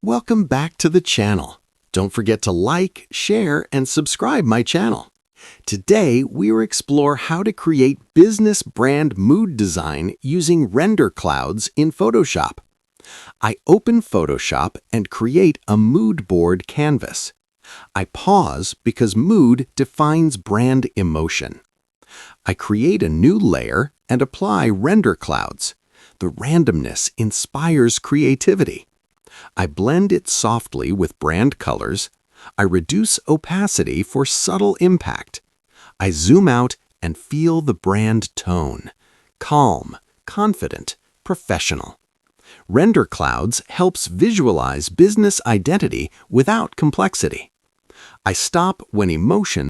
Welcome back to the channel. Don't forget to like, share, and subscribe my channel. Today, we will explore how to create business brand mood design using render clouds in Photoshop. I open Photoshop and create a mood board canvas. I pause because mood defines brand emotion. I create a new layer and apply render clouds. The randomness inspires creativity. I blend it softly with brand colors. I reduce opacity for subtle impact. I zoom out and feel the brand tone. Calm, confident, professional. Render clouds helps visualize business identity without complexity. I stop when emotion